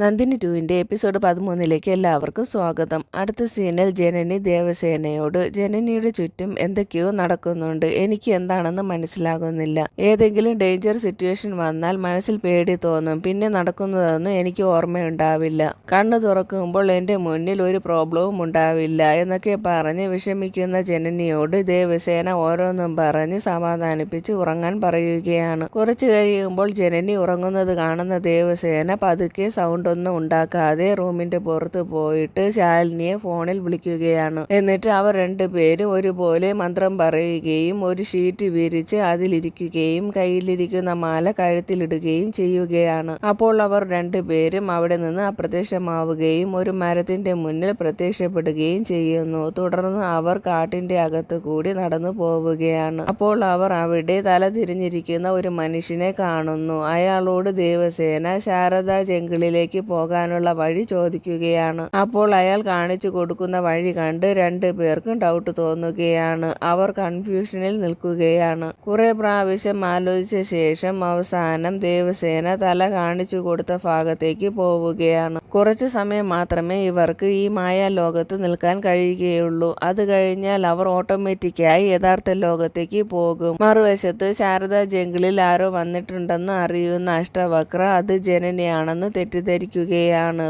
Nandini 2-ന്റെ episode 13 എല്ലാവർക്കും സ്വാഗതം. അടുത്ത സീനിൽ ജനനി ദേവസേനയോട് ജനനിയുടെ ചുറ്റും എന്തൊക്കെയോ നടക്കുന്നുണ്ട്, എനിക്ക് എന്താണെന്ന് മനസ്സിലാകുന്നില്ല. ഏതെങ്കിലും ഡേഞ്ചർ സിറ്റുവേഷൻ വന്നാൽ മനസ്സിൽ പേടി തോന്നും, പിന്നെ നടക്കുന്നതൊന്നും എനിക്ക് ഓർമ്മയുണ്ടാവില്ല. കണ്ണു തുറക്കുമ്പോൾ എൻ്റെ മുന്നിൽ ഒരു പ്രോബ്ലവും ഉണ്ടാവില്ല എന്നൊക്കെ പറഞ്ഞ് വിഷമിക്കുന്ന ജനനിയോട് ദേവസേന ഓരോന്നും പറഞ്ഞ് സമാധാനിപ്പിച്ച് ഉറങ്ങാൻ പറയുകയാണ്. കുറച്ചു കഴിയുമ്പോൾ ജനനി ഉറങ്ങുന്നത് കാണുന്ന ദേവസേന പതുക്കെ സൗണ്ട് ഒന്നും ഉണ്ടാക്കാതെ റൂമിന്റെ പുറത്ത് പോയിട്ട് ശാലിനിയെ ഫോണിൽ വിളിക്കുകയാണ്. എന്നിട്ട് അവർ രണ്ടുപേരും ഒരുപോലെ മന്ത്രം പറയുകയും ഒരു ഷീറ്റ് വിരിച്ച് അതിലിരിക്കുകയും കയ്യിലിരിക്കുന്ന മാല കഴുത്തിലിടുകയും ചെയ്യുകയാണ്. അപ്പോൾ അവർ രണ്ടുപേരും അവിടെ നിന്ന് അപ്രത്യക്ഷമാവുകയും ഒരു മരത്തിന്റെ മുന്നിൽ പ്രത്യക്ഷപ്പെടുകയും ചെയ്യുന്നു. തുടർന്ന് അവർ കാട്ടിന്റെ അകത്തു കൂടി നടന്നു പോവുകയാണ്. അപ്പോൾ അവർ അവിടെ തല തിരിഞ്ഞിരിക്കുന്ന ഒരു മനുഷ്യനെ കാണുന്നു. അയാളോട് ദേവസേന ശാരദ ജംഗിളിലേക്ക് പോകാനുള്ള വഴി ചോദിക്കുകയാണ്. അപ്പോൾ അയാൾ കാണിച്ചു കൊടുക്കുന്ന വഴി കണ്ട് രണ്ടു പേർക്കും ഡൗട്ട് തോന്നുകയാണ്. അവർ കൺഫ്യൂഷനിൽ നിൽക്കുകയാണ്. കുറെ പ്രാവശ്യം ആലോചിച്ച ശേഷം അവസാനം ദേവസേന തല കാണിച്ചു കൊടുത്ത ഭാഗത്തേക്ക് പോവുകയാണ്. കുറച്ചു സമയം മാത്രമേ ഇവർക്ക് ഈ മായാ ലോകത്ത് നിൽക്കാൻ കഴിയുകയുള്ളൂ. അത് കഴിഞ്ഞാൽ അവർ ഓട്ടോമാറ്റിക്കായി യഥാർത്ഥ ലോകത്തേക്ക് പോകും. മറുവശത്ത് ശാരദ ജംഗിളിൽ ആരോ വന്നിട്ടുണ്ടെന്ന് അറിയുന്ന അഷ്ടവക്ര അത് ജനനിയാണെന്ന് തെറ്റിദ്ധരിക്കുകയാണ്.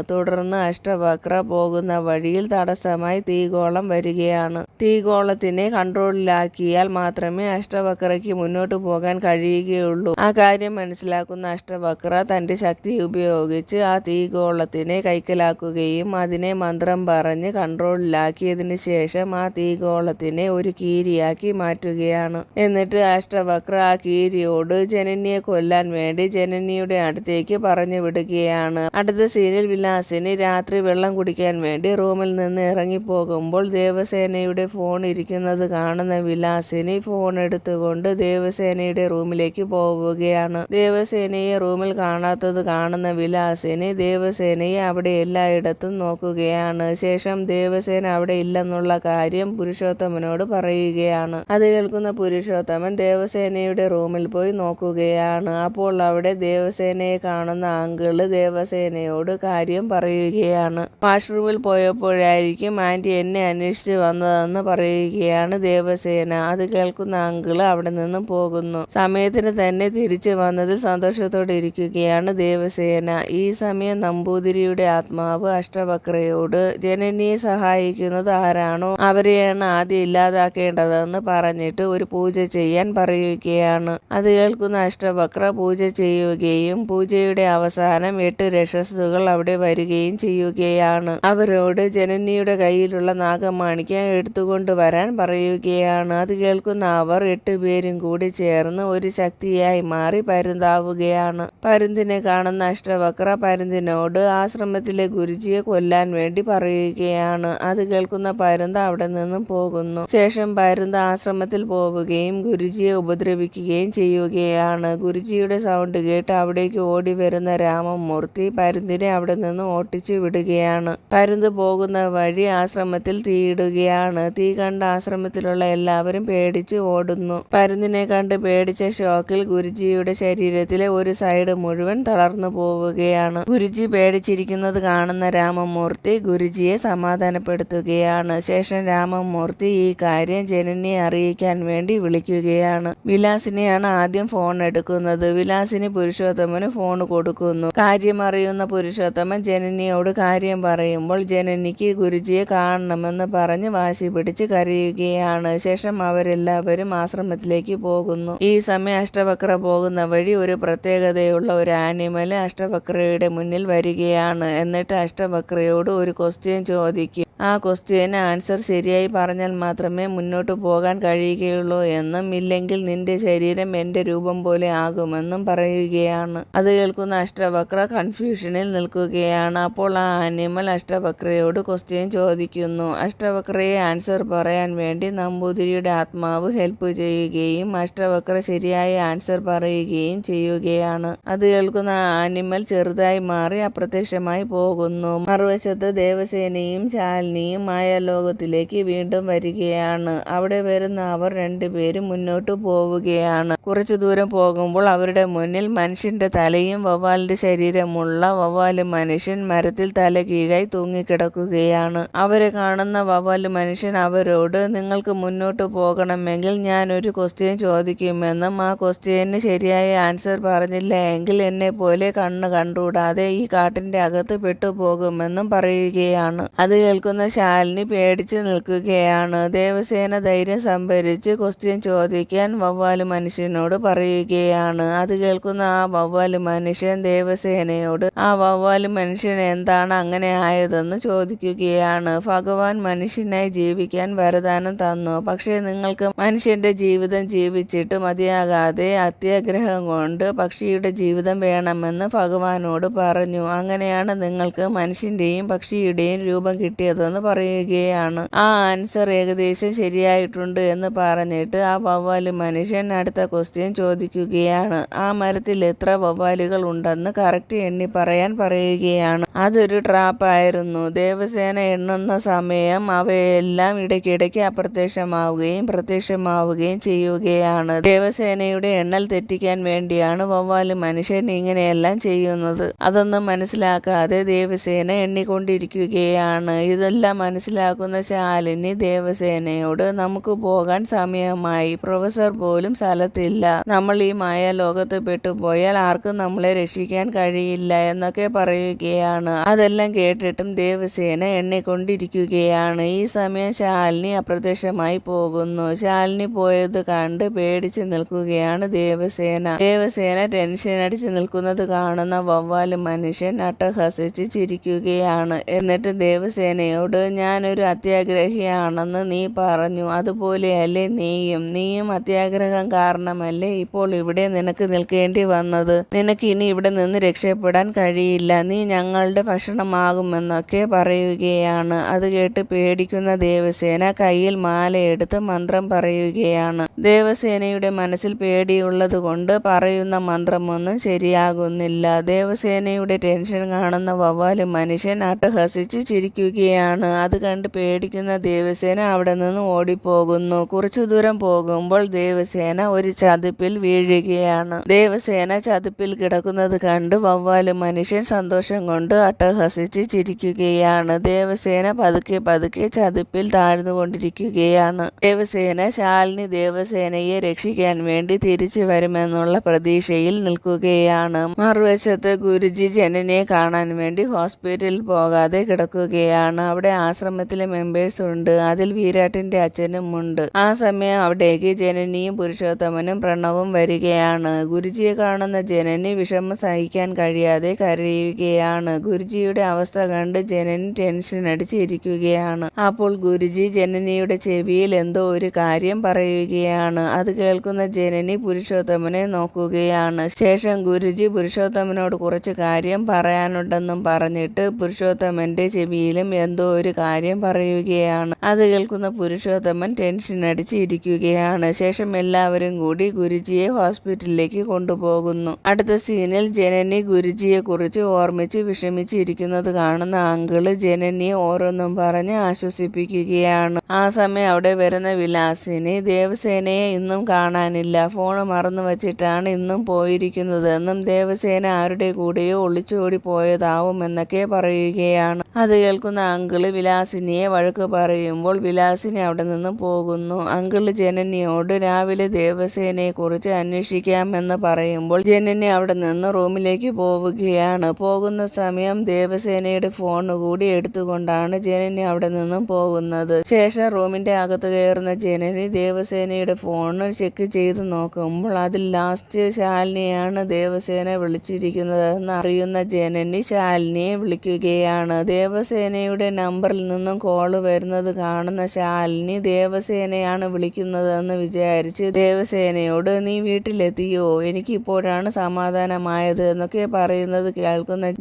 തുടർന്ന് അഷ്ടവക്ര പോകുന്ന വഴിയിൽ തടസ്സമായി തീഗോളം വരികയാണ്. തീഗോളത്തിനെ കൺട്രോളിലാക്കിയാൽ മാത്രമേ അഷ്ടവക്രയ്ക്ക് മുന്നോട്ട് പോകാൻ കഴിയുകയുള്ളൂ. ആ കാര്യം മനസ്സിലാക്കുന്ന അഷ്ടവക്ര തന്റെ ശക്തി ഉപയോഗിച്ച് ആ തീഗോളത്തിനെ കൈക്കലാക്കുകയും അതിനെ മന്ത്രം പറഞ്ഞ് കൺട്രോളിലാക്കിയതിനു ശേഷം ആ തീഗോളത്തിനെ ഒരു കീരിയാക്കി മാറ്റുകയാണ്. എന്നിട്ട് അഷ്ടവക്ര ആ കീരിയോട് ജനനിയെ കൊല്ലാൻ വേണ്ടി ജനനിയുടെ അടുത്തേക്ക് പറഞ്ഞു വിടുകയാണ്. അടുത്ത സീനിൽ വിലാസിനി രാത്രി വെള്ളം കുടിക്കാൻ വേണ്ടി റൂമിൽ നിന്ന് ഇറങ്ങിപ്പോകുമ്പോൾ ദേവസേനയുടെ ഫോൺ ഇരിക്കുന്നത് കാണുന്ന വിലാസിനി ഫോൺ എടുത്തുകൊണ്ട് ദേവസേനയുടെ റൂമിലേക്ക് പോവുകയാണ്. ദേവസേനയെ റൂമിൽ കാണാത്തത് കാണുന്ന വിലാസിനി ദേവസേനയെ അവിടെ എല്ലായിടത്തും നോക്കുകയാണ്. ശേഷം ദേവസേന അവിടെ ഇല്ലെന്നുള്ള കാര്യം പുരുഷോത്തമനോട് പറയുകയാണ്. അത് കേൾക്കുന്ന പുരുഷോത്തമൻ ദേവസേനയുടെ റൂമിൽ പോയി നോക്കുകയാണ്. അപ്പോൾ അവിടെ ദേവസേനയെ കാണുന്ന അങ്കിള് ദേവസേനയോട് കാര്യം പറയുകയാണ്. വാഷ്റൂമിൽ പോയപ്പോഴായിരിക്കും ആന്റി എന്നെ അന്വേഷിച്ച് വന്നതെന്ന് പറയുകയാണ് ദേവസേന. അത് കേൾക്കുന്ന അങ്കിള് അവിടെ നിന്നും പോകുന്നു. സമയത്തിന് തന്നെ തിരിച്ചു വന്നതിൽ സന്തോഷത്തോടെ ഇരിക്കുകയാണ് ദേവസേന. ഈ സമയം നമ്പൂതിരിയുടെ ആത്മാവ് അഷ്ടവക്രയോട് ജനനിയെ സഹായിക്കുന്നത് ആരാണോ അവരെയാണ് ആദ്യം ഇല്ലാതാക്കേണ്ടതെന്ന് പറഞ്ഞിട്ട് ഒരു പൂജ ചെയ്യാൻ പറയുകയാണ്. അത് കേൾക്കുന്ന അഷ്ടവക്ര പൂജ ചെയ്യുകയും പൂജയുടെ അവസാനം 8 രക്ഷസുകൾ അവിടെ വരികയും ചെയ്യുകയാണ്. അവരോട് ജനനിയുടെ കയ്യിലുള്ള നാഗമാണിക്യം എടുത്തുകൊണ്ട് വരാൻ പറയുകയാണ്. അത് കേൾക്കുന്ന അവർ 8 പേരും കൂടി ചേർന്ന് ഒരു ശക്തിയായി മാറി പരുന്താവുകയാണ്. പരുന്തിനെ കാണുന്ന അഷ്ടവക്ര പരുന്തിനോട് ആശ്രമത്തിലെ ഗുരുജിയെ കൊല്ലാൻ വേണ്ടി പറയുകയാണ്. അത് കേൾക്കുന്ന പരുന്ത് അവിടെ നിന്നും പോകുന്നു. ശേഷം പരുന്ത് ആശ്രമത്തിൽ പോവുകയും ഗുരുജിയെ ഉപദ്രവിക്കുകയും ചെയ്യുകയാണ്. ഗുരുജിയുടെ സൗണ്ട് കേട്ട് അവിടേക്ക് ഓടി വരുന്ന രാമമൂർത്തി പരുന്തിനെ അവിടെ നിന്ന് ഓട്ടിച്ചു വിടുകയാണ്. പരുന്ത് പോകുന്ന വഴി ആശ്രമത്തിൽ തീയിടുകയാണ്. തീ കണ്ട ആശ്രമത്തിലുള്ള എല്ലാവരും പേടിച്ച് ഓടുന്നു. പരുന്തിനെ കണ്ട് പേടിച്ച ഷോക്കിൽ ഗുരുജിയുടെ ശരീരത്തിലെ ഒരു സൈഡ് മുഴുവൻ തളർന്നു പോവുകയാണ്. ഗുരുജി പേടിച്ചിരിക്കുന്നത് കാണുന്ന രാമമൂർത്തി ഗുരുജിയെ സമാധാനപ്പെടുത്തുകയാണ്. ശേഷം രാമമൂർത്തി ഈ കാര്യം ജനനിയെ അറിയിക്കാൻ വേണ്ടി വിളിക്കുകയാണ്. വിലാസിനെയാണ് ആദ്യം ഫോൺ എടുക്കുന്നത്. വിലാസിനി പുരുഷോത്തമന് ഫോൺ കൊടുക്കുന്നു. കാര്യം അറിയുന്ന പുരുഷോത്തമൻ ജനനിയോട് കാര്യം പറയുമ്പോൾ ജനനിക്ക് ഗുരുജിയെ കാണണമെന്ന് പറഞ്ഞ് വാശി പിടിച്ച് കരയുകയാണ്. ശേഷം അവരെല്ലാവരും ആശ്രമത്തിലേക്ക് പോകുന്നു. ഈ സമയം അഷ്ടവക്ര പോകുന്ന വഴി ഒരു പ്രത്യേകതയുള്ള ഒരു ആനിമൽ അഷ്ടവക്രയുടെ മുന്നിൽ വരികയാണ്. എന്നിട്ട് അഷ്ടവക്രയോട് ഒരു ക്വസ്റ്റ്യൻ ചോദിക്കും. ആ ക്വസ്റ്റ്യന് ആൻസർ ശരിയായി പറഞ്ഞാൽ മാത്രമേ മുന്നോട്ട് പോകാൻ കഴിയുകയുള്ളൂ എന്നും ഇല്ലെങ്കിൽ നിന്റെ ശരീരം എന്റെ രൂപം പോലെ ആകുമെന്നും പറയുകയാണ്. അത് കേൾക്കുന്ന അഷ്ടവക്ര കൺഫ്യൂഷനിൽ നിൽക്കുകയാണ്. അപ്പോൾ ആ ആനിമൽ അഷ്ടവക്രയോട് ക്വസ്റ്റ്യൻ ചോദിക്കുന്നു. അഷ്ടവക്രയെ ആൻസർ പറയാൻ വേണ്ടി നമ്പൂതിരിയുടെ ആത്മാവ് ഹെൽപ്പ് ചെയ്യുകയും അഷ്ടവക്ര ശരിയായ ആൻസർ പറയുകയും ചെയ്യുകയാണ്. അത് കേൾക്കുന്ന ആനിമൽ ചെറുതായി മാറി അപ്രത്യക്ഷമായി പോകുന്നു. മറുവശത്ത് ദേവസേനയും ശാലിനി ശാലിനിയും മായാലോകത്തിലേക്ക് വീണ്ടും വരികയാണ്. അവിടെ വരുന്ന അവർ രണ്ടുപേരും മുന്നോട്ട് പോവുകയാണ്. കുറച്ചു ദൂരം പോകുമ്പോൾ അവരുടെ മുന്നിൽ മനുഷ്യന്റെ തലയും വവ്വാലിന്റെ ശരീരമുള്ള വവ്വാല് മനുഷ്യൻ മരത്തിൽ തല കീഴായി തൂങ്ങിക്കിടക്കുകയാണ്. അവരെ കാണുന്ന വവ്വാല് മനുഷ്യൻ അവരോട്, നിങ്ങൾക്ക് മുന്നോട്ട് പോകണമെങ്കിൽ ഞാൻ ഒരു ക്വസ്റ്റ്യൻ ചോദിക്കുമെന്നും ആ ക്വസ്റ്റ്യന് ശരിയായ ആൻസർ പറഞ്ഞില്ല എങ്കിൽ എന്നെ പോലെ കണ്ണ് കണ്ടുകൂടാതെ ഈ കാട്ടിന്റെ അകത്ത് പെട്ടുപോകുമെന്നും പറയുകയാണ്. അത് കേൾക്കുന്ന ശാലിനി പേടിച്ചു നിൽക്കുകയാണ്. ദേവസേന ധൈര്യം സംഭരിച്ച് ക്വസ്റ്റ്യൻ ചോദിക്കാൻ വവ്വാല് മനുഷ്യനോട് പറയുകയാണ്. അത് കേൾക്കുന്ന ആ വവ്വാല് മനുഷ്യൻ ദേവസേനയോട് ആ വവ്വാല് മനുഷ്യൻ എന്താണ് അങ്ങനെ ആയതെന്ന് ചോദിക്കുകയാണ്. ഭഗവാൻ മനുഷ്യനായി ജീവിക്കാൻ വരദാനം തന്നു. പക്ഷേ നിങ്ങൾക്ക് മനുഷ്യന്റെ ജീവിതം ജീവിച്ചിട്ട് മതിയാകാതെ അത്യാഗ്രഹം കൊണ്ട് പക്ഷിയുടെ ജീവിതം വേണമെന്ന് ഭഗവാനോട് പറഞ്ഞു. അങ്ങനെയാണ് നിങ്ങൾക്ക് മനുഷ്യന്റെയും പക്ഷിയുടെയും രൂപം കിട്ടിയതെന്ന് പറയുകയാണ്. ആ ആൻസർ ഏകദേശം ശരിയായിട്ടുണ്ട് എന്ന് പറഞ്ഞിട്ട് ആ വവ്വാല് മനുഷ്യൻ അടുത്ത ക്വസ്റ്റ്യൻ ചോദിക്കുകയാണ്. ആ മരത്തിൽ എത്ര വവ്വാലുകൾ ഉണ്ടെന്ന് കറക്റ്റ് എണ്ണി പറയാൻ പറയുകയാണ്. അതൊരു ട്രാപ്പായിരുന്നു. ദേവസേന എണ്ണുന്ന സമയം അവയെല്ലാം ഇടയ്ക്കിടയ്ക്ക് അപ്രത്യക്ഷമാവുകയും പ്രത്യക്ഷമാവുകയും ചെയ്യുകയാണ്. ദേവസേനയുടെ എണ്ണൽ തെറ്റിക്കാൻ വേണ്ടിയാണ് വവ്വാല് മനുഷ്യൻ ഇങ്ങനെയെല്ലാം ചെയ്യുന്നത്. അതൊന്നും മനസ്സിലാക്കാതെ ദേവസേന എണ്ണിക്കൊണ്ടിരിക്കുകയാണ്. ഇതെല്ലാം മനസ്സിലാക്കുന്ന ശാലിനി ദേവസേനയോട്, നമുക്ക് പോകാൻ സമയമായി, പ്രൊഫസർ പോലും സ്ഥലത്തില്ല, നമ്മൾ ഈ മായാലോകത്ത് പെട്ടുപോയാൽ ആർക്കും നമ്മളെ രക്ഷിക്കാൻ കഴിയില്ല എന്നൊക്കെ പറയുകയാണ്. അതെല്ലാം കേട്ടിട്ടും ദേവസേന എണ്ണിക്കൊണ്ടിരിക്കുകയാണ്. ഈ സമയം ശാലിനി അപ്രത്യക്ഷമായി പോകുന്നു. ശാലിനി പോയത് കണ്ട് പേടിച്ച് നിൽക്കുകയാണ് ദേവസേന. ദേവസേന ടെൻഷൻ അടിച്ച് നിൽക്കുന്നത് കാണുന്ന വവ്വാല് മനുഷ്യൻ അട്ടഹസിച്ച് ചിരിക്കുകയാണ്. എന്നിട്ട് ദേവസേനയോട്, ഞാനൊരു അത്യാഗ്രഹിയാണെന്ന് നീ പറഞ്ഞു, അതുപോലെയല്ലേ നീയും അത്യാഗ്രഹം കാരണമല്ലേ ഇപ്പോൾ ഇവിടെ നിനക്ക് നിൽക്കേണ്ടി വന്നത്. നിനക്ക് ഇനി ഇവിടെ നിന്ന് രക്ഷപ്പെടാൻ കഴിയില്ല, നീ ഞങ്ങളുടെ ഭക്ഷണമാകുമെന്നൊക്കെ പറയുകയാണ്. അത് കേട്ട് പേടിക്കുന്ന ദേവസേന കയ്യിൽ മാലയെടുത്ത് മന്ത്രം പറയുകയാണ്. ദേവസേനയുടെ മനസ്സിൽ പേടിയുള്ളത് കൊണ്ട് പറയുന്ന മന്ത്രമൊന്നും ശരിയാകുന്നില്ല. ദേവസേനയുടെ ടെൻഷൻ കാണുന്ന വവ്വാല് മനുഷ്യൻ അട്ടഹസിച്ച് ചിരിക്കുകയാണ്. അത് കണ്ട് പേടിക്കുന്ന ദേവസേന അവിടെ നിന്ന് ഓടിപ്പോകുന്നു. കുറച്ചു ദൂരം പോകുമ്പോൾ ദേവസേന ഒരു ചതുപ്പിൽ വീഴുകയാണ്. ദേവസേന ചതുപ്പിൽ കിടക്കുന്നത് കണ്ട് വവ്വാല് മനുഷ്യൻ സന്തോഷം കൊണ്ട് അട്ടഹസിച്ച് ചിരിക്കുകയാണ്. ദേവസേന പതുക്കെ പതുക്കെ ചതുപ്പിൽ താഴ്ന്നുകൊണ്ടിരിക്കുകയാണ്. ദേവസേന ശാലിനി ദേവസേനയെ രക്ഷിക്കാൻ വേണ്ടി തിരിച്ചു വരുമെന്നുള്ള പ്രതീക്ഷയിൽ നിൽക്കുകയാണ്. മറുവശത്ത് ഗുരുജി ജനനിയെ കാണാൻ വേണ്ടി ഹോസ്പിറ്റലിൽ പോകാതെ കിടക്കുകയാണ്. അവിടെ ആശ്രമത്തിലെ മെമ്പേഴ്സ് ഉണ്ട്. അതിൽ വീരാട്ടിന്റെ അച്ഛനും ഉണ്ട്. ആ സമയം അവിടേക്ക് ജനനിയും പുരുഷോത്തമനും പ്രണവും വരികയാണ്. ഗുരുജിയെ കാണുന്ന ജനനി വിഷമം സഹിക്കാൻ കഴിയാതെ കരയുകയാണ്. ഗുരുജിയുടെ അവസ്ഥ കണ്ട് ജനനി ടെൻഷൻ അടിച്ചിരിക്കുകയാണ്. അപ്പോൾ ഗുരുജി ജനനിയുടെ ചെവിയിൽ എന്തോ ഒരു കാര്യം പറയുകയാണ്. അത് കേൾക്കുന്ന ജനനി പുരുഷോത്തമനെ നോക്കുകയാണ്. ശേഷം ഗുരുജി പുരുഷോത്തമനോട് കുറച്ച് കാര്യം പറയാനുണ്ടെന്നും പറഞ്ഞിട്ട് പുരുഷോത്തമന്റെ ചെവിയിലും എന്തോ ഒരു കാര്യം പറയുകയാണ്. അത് കേൾക്കുന്ന പുരുഷോത്തമൻ ടെൻഷൻ അടിച്ച് ഇരിക്കുകയാണ്. ശേഷം എല്ലാവരും കൂടി ഗുരുജിയെ ഹോസ്പിറ്റലിലേക്ക് കൊണ്ടുപോകുന്നു. അടുത്ത സീനിൽ ജനനി ഗുരുജിയെ കുറിച്ച് ഓർമ്മിച്ച് വിഷമിച്ചിരിക്കുന്നത് കാണുന്ന അങ്കിള് ജനനിയെ ഓരോന്നും പറഞ്ഞ് ആശ്വസിപ്പിക്കുകയാണ്. ആ സമയം അവിടെ വരുന്ന വിലാസിനി ദേവസേനയെ ഇന്നും കാണാനില്ല, ഫോണ് മറന്നു വച്ചിട്ടാണ് ഇന്നും പോയിരിക്കുന്നതെന്നും ദേവസേന ആരുടെ കൂടെയോ ഒളിച്ചോടി പോയതാവുമെന്നൊക്കെ പറയുകയാണ്. അത് കേൾക്കുന്ന അങ്കിള് വിലാസിനിയെ വഴക്ക് പറയുമ്പോൾ വിലാസിനി അവിടെ നിന്ന് പോകുന്നു. അങ്കിള് ജനനിയോട് രാവിലെ ദേവസേനയെ കുറിച്ച് അന്വേഷിക്കാമെന്ന് പറയുമ്പോൾ ജനനി അവിടെ നിന്ന് റൂമിലേക്ക് പോവുകയാണ്. പോകുന്ന സമയം ദേവസേനയുടെ ഫോൺ കൂടി എടുത്തുകൊണ്ടാണ് ജനനി അവിടെ നിന്നും പോകുന്നത്. ശേഷം റൂമിന്റെ അകത്ത് കയറുന്ന ജനനി ദേവസേനയുടെ ഫോൺ ചെക്ക് ചെയ്ത് നോക്കുമ്പോൾ അതിൽ ലാസ്റ്റ് ശാലിനിയാണ് ദേവസേന വിളിച്ചിരിക്കുന്നതെന്ന് അറിയുന്ന ജനനി ശാലിനിയെ വിളിക്കുകയാണ്. ദേവസേനയുടെ നമ്പറിൽ നിന്നും കോള് വരുന്നത് കാണുന്ന ശാലിനി ദേവസേനയാണ് വിളിക്കുന്നതെന്ന് വിചാരിച്ച് ദേവസേനയോട്, നീ വീട്ടിലെത്തിയോ, എനിക്കിപ്പോഴാണ് സമാധാനമായത് എന്നൊക്കെ പറയുന്നത് കേൾക്കുന്ന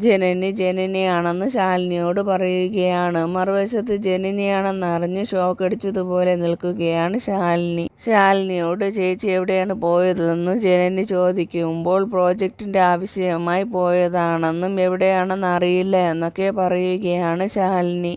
ജനനിയാണെന്ന് ശാലിനിയോട് പറയുകയാണ്. മറുവശത്ത് ജനനിയാണെന്ന് അറിഞ്ഞ് ഷോക്ക് അടിച്ചതുപോലെ നിൽക്കുകയാണ് ശാലിനിയോട് ചേച്ചി എവിടെയാണ് പോയതെന്ന് ജനനി ചോദിക്കുമ്പോൾ പ്രോജക്റ്റിന്റെ ആവശ്യമായി പോയതാണെന്നും എവിടെയാണെന്ന് അറിയില്ല എന്നൊക്കെ പറയുകയാണ്. പറയുകയാണ്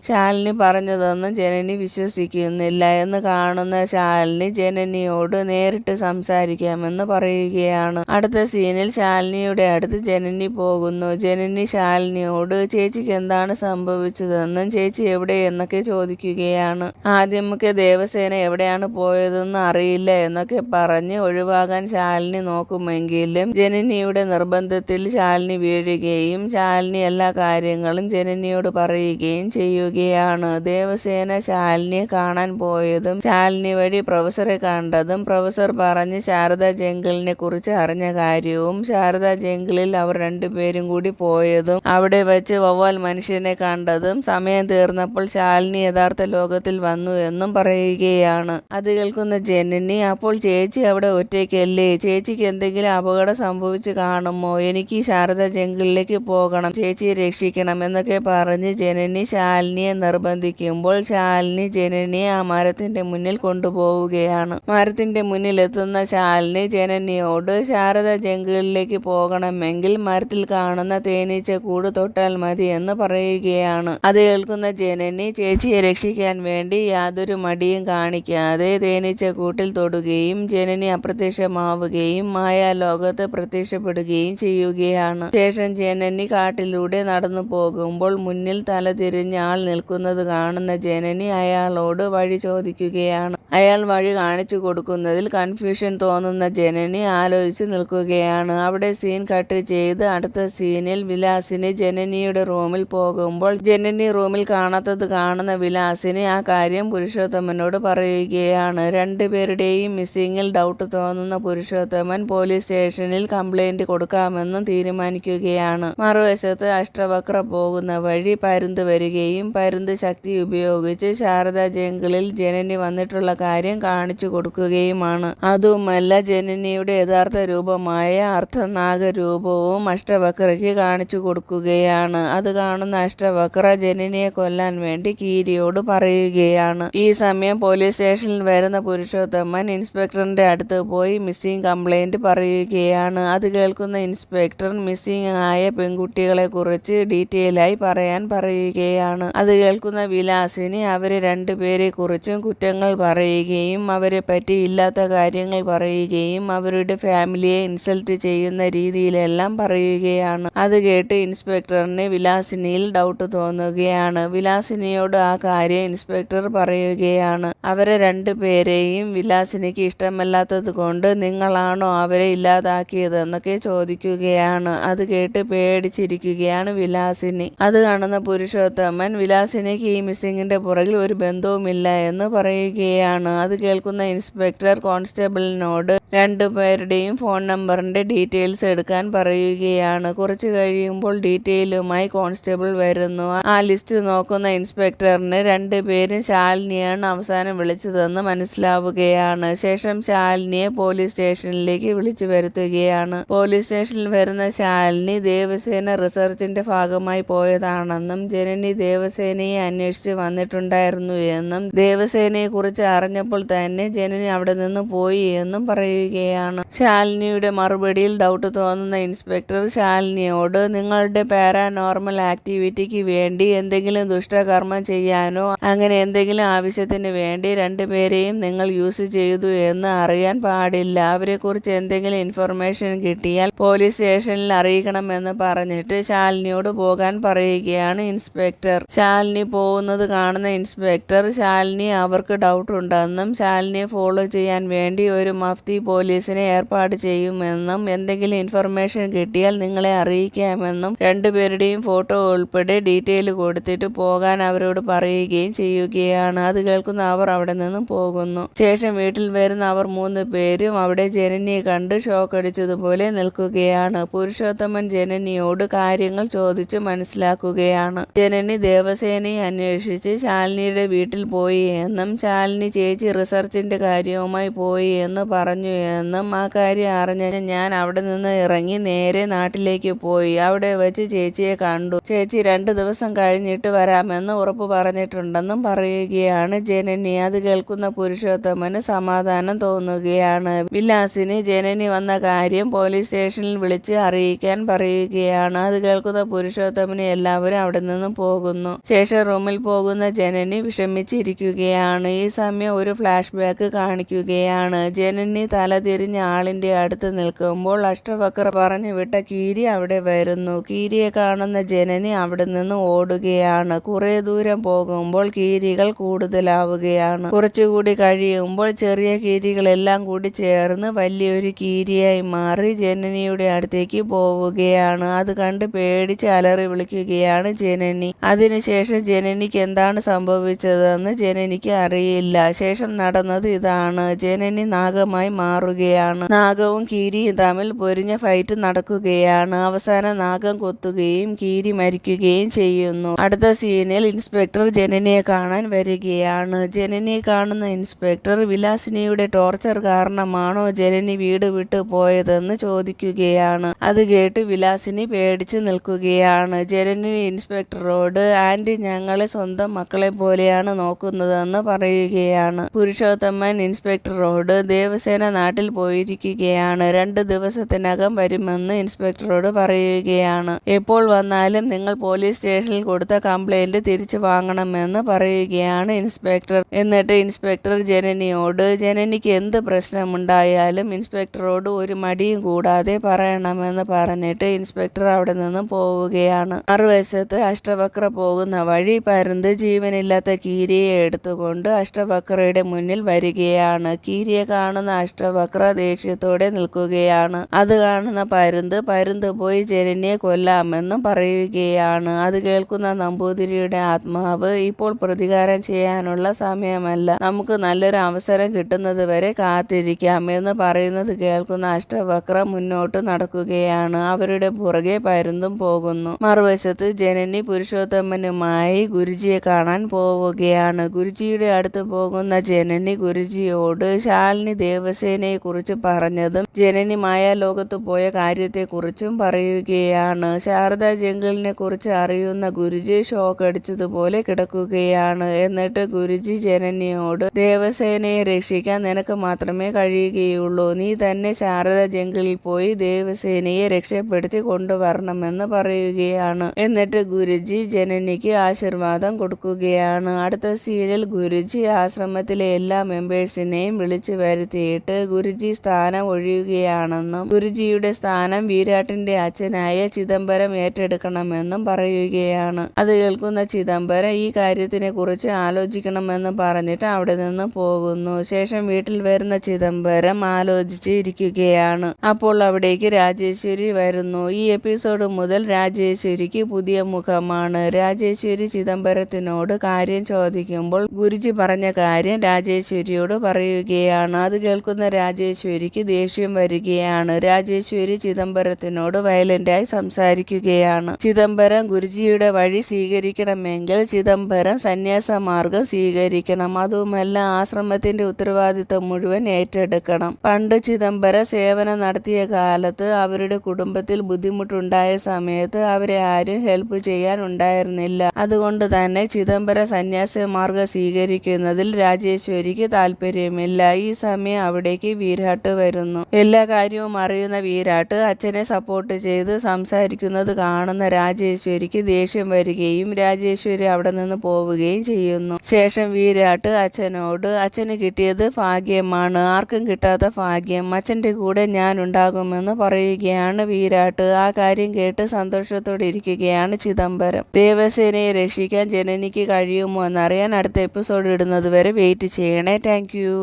ശാലിനി പറഞ്ഞതൊന്നും ജനനി വിശ്വസിക്കുന്നില്ല എന്ന് കാണുന്ന ശാലിനി ജനനിയോട് നേരിട്ട് സംസാരിക്കാമെന്ന് പറയുകയാണ്. അടുത്ത സീനിൽ ശാലിനിയുടെ അടുത്ത് ജനനി പോകുന്നു. ജനനി ശാലിനിയോട് ചേച്ചിക്ക് എന്താണ് സംഭവിച്ചതെന്നും ചേച്ചി എവിടെയെന്നൊക്കെ ചോദിക്കുകയാണ്. ആദ്യമൊക്കെ ദേവസേന എവിടെയാണ് പോയതെന്ന് അറിയില്ല എന്നൊക്കെ പറഞ്ഞ് ഒഴിവാകാൻ ശാലിനി നോക്കുമെങ്കിലും ജനനിയുടെ നിർബന്ധത്തിൽ ശാലിനി വീഴുകയും ശാലിനി എല്ലാ കാര്യങ്ങളും ജനനിയോട് പറയുകയും ചെയ്യുകയാണ്. ദേവസേന ശാലിനിയെ കാണാൻ പോയതും ശാലിനി വഴി പ്രൊഫസറെ കണ്ടതും പ്രൊഫസർ പറഞ്ഞ് ശാരദ ജംഗിളിനെ കുറിച്ച് അറിഞ്ഞ കാര്യവും ശാരദ ജംഗിളിൽ അവർ രണ്ടുപേരും കൂടി പോയതും അവിടെ വെച്ച് വവ്വാൽ മനുഷ്യനെ കണ്ടതും സമയം തീർന്നപ്പോൾ ശാലിനി യഥാർത്ഥ ലോകത്തിൽ വന്നു എന്നും പറയുകയാണ്. അത് കേൾക്കുന്ന ജനനി, അപ്പോൾ ചേച്ചി അവിടെ ഒറ്റയ്ക്കല്ലേ, ചേച്ചിക്ക് എന്തെങ്കിലും അപകടം സംഭവിച്ചു കാണുമോ, എനിക്ക് ശാരദ ജംഗിളിലേക്ക് പോകണം, ചേച്ചിയെ രക്ഷിക്കണം എന്നൊക്കെ പറഞ്ഞ് ജനനി ശാലിനിയെ നിർബന്ധിക്കുമ്പോൾ ശാലിനി ജനനിയെ ആ മരത്തിന്റെ മുന്നിൽ കൊണ്ടുപോവുകയാണ്. മരത്തിന്റെ മുന്നിൽ എത്തുന്ന ശാലിനി ജനനിയോട് ശാരദ ജംഗിളിലേക്ക് പോകണമെങ്കിൽ മരത്തിൽ കാണുന്ന തേനീച്ച കൂട് തൊട്ടാൽ മതി എന്ന് പറയുകയാണ്. അത് കേൾക്കുന്ന ജനനി ചേച്ചിയെ രക്ഷിക്കാൻ വേണ്ടി യാതൊരു മടിയും കാണിക്കാതെ തേനീച്ച കൂട്ടിൽ തൊടുകയും ജനനി അപ്രത്യക്ഷമാവുകയും മായാലോകത്ത് പ്രത്യക്ഷപ്പെടുകയും ചെയ്യുകയാണ്. ശേഷം ജനനി കാട്ടിലൂടെ നടന്നു പോകുമ്പോൾ മുന്നിൽ തല തിരിഞ്ഞ ആൾ നിൽക്കുന്നത് കാണുന്ന ജനനി അയാളോട് വഴി ചോദിക്കുകയാണ്. അയാൾ വഴി കാണിച്ചു കൊടുക്കുന്നതിൽ കൺഫ്യൂഷൻ തോന്നുന്ന ജനനി ആലോചിച്ച് നിൽക്കുകയാണ്. അവിടെ സീൻ കട്ട് ചെയ്ത് അടുത്ത സീനിൽ വിലാസിനി ജനനിയുടെ റൂമിൽ പോകുമ്പോൾ ജനനി റൂമിൽ കാണാത്തത് കാണുന്ന വിലാസിനി ആ കാര്യം പുരുഷോത്തമനോട് പറയുകയാണ്. രണ്ടുപേരുടെയും മിസ്സിങ്ങിൽ ഡൗട്ട് തോന്നുന്ന പുരുഷോത്തമൻ പോലീസ് സ്റ്റേഷനിൽ കംപ്ലൈന്റ് കൊടുക്കാമെന്നും തീരുമാനിക്കുകയാണ്. മറുവശത്ത് അഷ്ടവക്ര പോകുന്ന വഴി പരുന്ത് വരികയും പരുന്ത് ശക്തി ഉപയോഗിച്ച് ശാരദ ജംഗിളിൽ ജനനി വന്നിട്ടുള്ള കാര്യം കാണിച്ചു കൊടുക്കുകയുമാണ്. അതുമല്ല ജനനിയുടെ യഥാർത്ഥ രൂപമായ അർദ്ധനാഗരൂപവും അഷ്ടവക്രയ്ക്ക് കാണിച്ചു കൊടുക്കുകയാണ്. അത് കാണുന്ന അഷ്ടവക്ര ജനനിയെ കൊല്ലാൻ വേണ്ടി കീരിയോട് പറയുകയാണ്. ഈ സമയം പോലീസ് സ്റ്റേഷനിൽ വരുന്ന പുരുഷോത്തമൻ ഇൻസ്പെക്ടറിന്റെ അടുത്ത് പോയി മിസ്സിംഗ് കംപ്ലൈന്റ് പറയുകയാണ്. അത് കേൾക്കുന്ന ഇൻസ്പെക്ടർ മിസ്സിംഗ് ആയ പെൺകുട്ടികളെ കുറിച്ച് ഡീറ്റെയിൽ ആയി പറയാൻ പറയുകയാണ്. അത് കേൾക്കുന്ന വിലാസിനി അവരെ രണ്ടുപേരെ കുറിച്ചും കുറ്റങ്ങൾ പറയുകയും അവരെ പറ്റി ഇല്ലാത്ത കാര്യങ്ങൾ പറയുകയും അവരുടെ ഫാമിലിയെ ഇൻസൾട്ട് ചെയ്യുന്ന രീതിയിലെല്ലാം പറയുകയാണ്. അത് കേട്ട് ഇൻസ്പെക്ടറിന് വിലാസിനിയിൽ ഡൗട്ട് തോന്നുകയാണ്. വിലാസിനിയോട് ആ കാര്യം ഇൻസ്പെക്ടർ പറയുകയാണ്. അവരെ രണ്ടുപേരെയും വിലാസിനിക്ക് ഇഷ്ടമല്ലാത്തത് കൊണ്ട് നിങ്ങളാണോ അവരെ ഇല്ലാതാക്കിയതെന്നൊക്കെ ചോദിക്കുകയാണ്. അത് കേട്ട് പേടിച്ചിരിക്കുകയാണ് വിലാസിനി. അത് കാണുന്ന പുരുഷോത്തമൻ വിലാസിനിക്ക് ഈ മിസ്സിങ്ങിന്റെ പുറകിൽ ഒരു ബന്ധവുമില്ല എന്ന് പറയുകയാണ്. അത് കേൾക്കുന്ന ഇൻസ്പെക്ടർ കോൺസ്റ്റബിളിനോട് രണ്ടുപേരുടെയും ഫോൺ നമ്പറിന്റെ ഡീറ്റെയിൽസ് എടുക്കാൻ പറയുകയാണ്. കുറച്ച് കഴിയുമ്പോൾ ഡീറ്റെയിലുമായി കോൺസ്റ്റബിൾ വരുന്നു. ആ ലിസ്റ്റ് നോക്കുന്ന ഇൻസ്പെക്ടറിന് രണ്ടുപേരും ശാലിനിയാണ് അവസാനം വിളിച്ചതെന്ന് മനസ്സിലാവുകയാണ്. ശേഷം ശാലിനിയെ പോലീസ് സ്റ്റേഷനിലേക്ക് വിളിച്ചു വരുത്തുകയാണ്. പോലീസ് സ്റ്റേഷനിൽ വരുന്ന ശാലിനി ദേവസേന റിസർച്ചിന്റെ ഭാഗമായി പോയതാണെന്നും ജനനി ദേവസേനയെ അന്വേഷിച്ച് വന്നിട്ടുണ്ടായിരുന്നു എന്നും ദേവസേനയെ കുറിച്ച് അറിഞ്ഞപ്പോൾ തന്നെ ജനനി അവിടെ നിന്ന് പോയി എന്നും പറയുകയാണ്. ശാലിനിയുടെ മറുപടിയിൽ ഡൗട്ട് തോന്നുന്ന ഇൻസ്പെക്ടർ ശാലിനിയോട് നിങ്ങളുടെ പാരാനോർമൽ ആക്ടിവിറ്റിക്ക് വേണ്ടി എന്തെങ്കിലും ദുഷ്ടകർമ്മം ചെയ്യാനോ അങ്ങനെ എന്തെങ്കിലും ആവശ്യത്തിന് വേണ്ടി രണ്ടുപേരെയും നിങ്ങൾ യൂസ് ചെയ്തു എന്ന് അറിയാൻ പാടില്ല. അവരെ കുറിച്ച് എന്തെങ്കിലും ഇൻഫർമേഷൻ കിട്ടിയാൽ പോലീസ് സ്റ്റേഷനിൽ അറിയിക്കണമെന്ന് പറഞ്ഞിട്ട് ശാലിനിയോട് പോകാൻ പറയുകയാണ് ഇൻസ്പെക്ടർ. ശാലിനി പോകുന്നത് കാണുന്ന ഇൻസ്പെക്ടർ ശാലിനി അവർക്ക് ഡൗട്ട് ഉണ്ടെന്നും ശാലിനിയെ ഫോളോ ചെയ്യാൻ വേണ്ടി ഒരു മഫ്തി പോലീസിനെ ഏർപ്പാട് ചെയ്യുമെന്നും എന്തെങ്കിലും ഇൻഫർമേഷൻ കിട്ടിയാൽ നിങ്ങളെ അറിയിക്കാമെന്നും രണ്ടുപേരുടെയും ഫോട്ടോ ഉൾപ്പെടെ ഡീറ്റെയിൽ കൊടുത്തിട്ട് പോകാൻ അവരോട് പറയുകയും ചെയ്യുകയാണ്. അത് കേൾക്കുന്ന അവർ അവിടെ നിന്നും പോകുന്നു. ശേഷം വീട്ടിൽ വരുന്ന അവർ 3 പേരും അവിടെ ജനനിയെ കണ്ട് ഷോക്ക് അടിച്ചതുപോലെ നിൽക്കുകയാണ്. പുരുഷോത്തമൻ ജനനിയോട് കാര്യങ്ങൾ ചോദിച്ച് മനസ്സിലാക്കുകയാണ്. ജനനി ദേവസേനയെ അന്വേഷിച്ച് ശാലിനിയുടെ വീട്ടിൽ പോയി എന്നും ശാലിനി ചേച്ചി റിസർച്ചിന്റെ കാര്യവുമായി പോയി എന്ന് പറഞ്ഞു എന്നും ആ കാര്യം അറിഞ്ഞ ഞാൻ അവിടെ നിന്ന് ഇറങ്ങി നേരെ നാട്ടിലേക്ക് പോയി. അവിടെ വെച്ച് ചേച്ചിയെ കണ്ടു. ചേച്ചി 2 ദിവസം കഴിഞ്ഞിട്ട് വരാമെന്ന് ഉറപ്പ് പറഞ്ഞിട്ടുണ്ടെന്നും പറയുകയാണ് ജനനി. അത് കേൾക്കുന്ന പുരുഷോത്തമന് സമാധാനം തോന്നുകയാണ്. വിലാസിന് ജനനി വന്ന കാര്യം പോലീസ് സ്റ്റേഷനിൽ വിളിച്ച് അറിയിക്കാൻ പറയുകയാണ്. അത് കേൾക്കുന്ന പുരുഷോത്തമന് എല്ലാവരും അവിടെ നിന്നും പോകുന്നു. ശേഷം റൂമിൽ പോകുന്ന ജനനി വിഷമിച്ചിരിക്കുകയാണ്. ഈ സമയം ഒരു ഫ്ലാഷ് ബാക്ക് കാണിക്കുകയാണ്. ജനനി തലതിരിഞ്ഞ ആളിന്റെ അടുത്ത് നിൽക്കുമ്പോൾ അഷ്ടവക്ര പറഞ്ഞു വിട്ട കീരി അവിടെ വരുന്നു. കീരിയെ കാണുന്ന ജനനി അവിടെ നിന്ന് ഓടുകയാണ്. കുറെ ദൂരം പോകുമ്പോൾ കീരികൾ കൂടുതലാവുകയാണ്. കുറച്ചുകൂടി കഴിയുമ്പോൾ ചെറിയ കീരികളെല്ലാം കൂടി ചേർന്ന് വലിയൊരു കീരിയായി മാറി ജനനിയുടെ അടുത്തേക്ക് പോവുകയാണ്. അത് കണ്ട് പേടിച്ച് അലറി വിളിക്കുകയാണ് ജനനി. അതിനുശേഷം ജനനിക്ക് എന്താണ് സംഭവിച്ചതെന്ന് ജനനിക്ക് അറിയില്ല. ശേഷം നടന്നത് ഇതാണ്. ജനനി നാഗമായി മാറുകയാണ്. നാഗവും കീരിയും തമ്മിൽ പൊരിഞ്ഞ ഫൈറ്റ് നടക്കുകയാണ്. അവസാനം നാഗം കൊത്തുകയും കീരി മരിക്കുകയും ചെയ്യുന്നു. അടുത്ത സീനിൽ ഇൻസ്പെക്ടർ ജനനിയെ കാണാൻ വരികയാണ്. ജനനിയെ കാണുന്ന ഇൻസ്പെക്ടർ വിലാസിനിയുടെ ടോർച്ചർ കാരണമാണോ ജനനി വീട് വിട്ടു പോയതെന്ന് ചോദിക്കുകയാണ്. അത് കേട്ട് വിലാസിനി പേടിച്ച് നിൽക്കുകയാണ്. ജനനി ഇൻസ്പെക്ടറോട് ആന്റി ഞങ്ങളെ സ്വന്തം മക്കളെ പോലെയാണ് നോക്കുന്നതെന്ന് പറയുകയാണ്. പുരുഷോത്തമൻ ഇൻസ്പെക്ടറോട് ദേവസേന നാട്ടിൽ പോയിരിക്കുകയാണ്. 2 ദിവസത്തിനകം വരുമെന്ന് ഇൻസ്പെക്ടറോട് പറയുകയാണ്. എപ്പോൾ വന്നാലും നിങ്ങൾ പോലീസ് സ്റ്റേഷനിൽ കൊടുത്ത കംപ്ലൈന്റ് തിരിച്ചു വാങ്ങണമെന്ന് പറയുകയാണ് ഇൻസ്പെക്ടർ. എന്നിട്ട് ഇൻസ്പെക്ടർ ജനനിയോട് ജനനിക്ക് എന്ത് പ്രശ്നമുണ്ടായാലും ഇൻസ്പെക്ടറോട് ഒരു മടിയും കൂടാതെ പറയണമെന്ന് പറഞ്ഞിട്ട് ഇൻസ്പെക്ടർ അവിടെ നിന്ന് പോവുകയാണ്. മറുവശത്ത് അഷ്ടവക്ര പോകുന്ന വഴി പരുന്ത് ജീവനില്ലാത്ത കീരിയെ എടുത്തുകൊണ്ട് അഷ്ടവക്രയുടെ മുന്നിൽ വരികയാണ്. കീരിയെ കാണുന്ന അഷ്ടവക്ര ദേഷ്യത്തോടെ നിൽക്കുകയാണ്. അത് കാണുന്ന പരുന്ത് പോയി ജനനിയെ കൊല്ലാമെന്നും പറയുകയാണ്. അത് കേൾക്കുന്ന നമ്പൂതിരിയുടെ ആത്മാവ് ഇപ്പോൾ പ്രതികാരം ചെയ്യാനുള്ള സമയമല്ല, നമുക്ക് നല്ലൊരു അവസരം കിട്ടുന്നത് വരെ കാത്തിരിക്കാം എന്ന് പറയുന്നത് കേൾക്കുന്ന അഷ്ടവക്ര മുന്നോട്ട് നടക്കുകയാണ്. അവരുടെ പുറകെ പരുന്തും പോകുന്നു. മറുവശത്ത് ജനനി പുരുഷോത്തമനുമായി ഗുരുജിയെ കാണാൻ പോവുകയാണ്. ഗുരുജിയുടെ അടുത്ത് പോകുന്ന ജനനി ഗുരുജിയോട് ശാലിനി ദേവസേനയെ കുറിച്ച് പറഞ്ഞതും ജനനി മായാലോകത്ത് പോയ കാര്യത്തെക്കുറിച്ചും പറയുകയാണ്. ശാരദാ ജംഗിളിനെ കുറിച്ച് അറിയുന്ന ഗുരുജി ഷോക്ക് അടിച്ചതുപോലെ കിടക്കുകയാണ്. എന്നിട്ട് ഗുരുജി ജനനിയോട് ദേവസേനയെ രക്ഷിക്കാൻ നിനക്ക് മാത്രമേ കഴിയുകയുള്ളൂ, നീ തന്നെ ശാരദാ ജംഗിളിൽ പോയി ദേവസേനയെ രക്ഷപ്പെടുത്തി കൊണ്ടുവരണമെന്ന് പറയുകയാണ്. എന്നിട്ട് ഗുരുജി ജനനിക്ക് ആശീർവാദം കൊടുക്കുകയാണ്. അടുത്ത സീനിൽ ഗുരുജി ആശ്രമത്തിലെ എല്ലാ മെമ്പേഴ്സിനെയും വിളിച്ചു വരുത്തിയിട്ട് ഗുരുജി സ്ഥാനം ഒഴിയുകയാണെന്നും ഗുരുജിയുടെ സ്ഥാനം വീരാട്ടിന്റെ അച്ഛനായ ചിദംബരം ഏറ്റെടുക്കണമെന്നും പറയുകയാണ്. അത് കേൾക്കുന്ന ചിദംബരം ഈ കാര്യത്തിനെ കുറിച്ച് ആലോചിക്കണമെന്ന് പറഞ്ഞിട്ട് അവിടെ നിന്ന് പോകുന്നു. ശേഷം വീട്ടിൽ വരുന്ന ചിദംബരം ആലോചിച്ച് ഇരിക്കുകയാണ്. അപ്പോൾ അവിടേക്ക് രാജേശ്വരി വരുന്നു. ഈ എപ്പിസോഡ് മുതൽ രാജേശ്വരിക്ക് പുതിയ മുഖമാണ്. രാജേശ്വരി ചിദംബരത്തിനോട് കാര്യം ചോദിക്കുമ്പോൾ ഗുരുജി പറഞ്ഞ കാര്യം രാജേശ്വരിയോട് പറയുകയാണ്. അത് കേൾക്കുന്ന രാജേശ്വരിക്ക് ദേഷ്യം വരികയാണ്. രാജേശ്വരി ചിദംബരത്തിനോട് വയലന്റായി സംസാരിക്കുകയാണ്. ചിദംബരം ഗുരുജിയുടെ വഴി സ്വീകരിക്കണമെങ്കിൽ ചിദംബരം സന്യാസ മാർഗം സ്വീകരിക്കണം. അതുമല്ല ആശ്രമത്തിന്റെ ഉത്തരവാദിത്തം മുഴുവൻ ഏറ്റെടുക്കണം. പണ്ട് ചിദംബരം സേവനം നടത്തിയ കാലത്ത് അവരുടെ കുടുംബത്തിൽ ബുദ്ധിമുട്ടുണ്ടായ സമയത്ത് അവരെ ആരും ഹെൽപ്പ് ചെയ്യാൻ ഉണ്ടായിരുന്നില്ല. അതുകൊണ്ട് തന്നെ ചിദംബരം സന്യാസ മാർഗം സ്വീകരിക്കുന്നതിൽ രാജേശ്വരിക്ക് താല്പര്യമില്ല. ഈ സമയം അവിടേക്ക് വീരാട്ട് വരുന്നു. എല്ലാ കാര്യവും അറിയുന്ന വീരാട്ട് അച്ഛനെ സപ്പോർട്ട് ചെയ്ത് സംസാരിക്കുന്നത് കാണുന്ന രാജേശ്വരിക്ക് ദേഷ്യം വരികയും രാജേശ്വരി അവിടെ നിന്ന് പോവുകയും ചെയ്യുന്നു. ശേഷം വീരാട്ട് അച്ഛനോട് അച്ഛന് കിട്ടിയത് ഭാഗ്യമാണ്, ആർക്കും കിട്ടാത്ത ഭാഗ്യം, അച്ഛന്റെ കൂടെ ഞാൻ ഉണ്ടാകുമെന്ന് പറയുകയാണ് വീരാട്ട്. ആ കാര്യം കേട്ട് സന്തോഷത്തോടെ ഇരിക്കുകയാണ് ചിദംബരം. ദേവസേനയെ രക്ഷിക്കാൻ ജനനിക്ക് കഴിയുമോ എന്നറിയാൻ അടുത്ത എപ്പിസോഡ് ഇടുന്നത് വരെ വെയിറ്റ് ചെയ്യണേ. Thank you.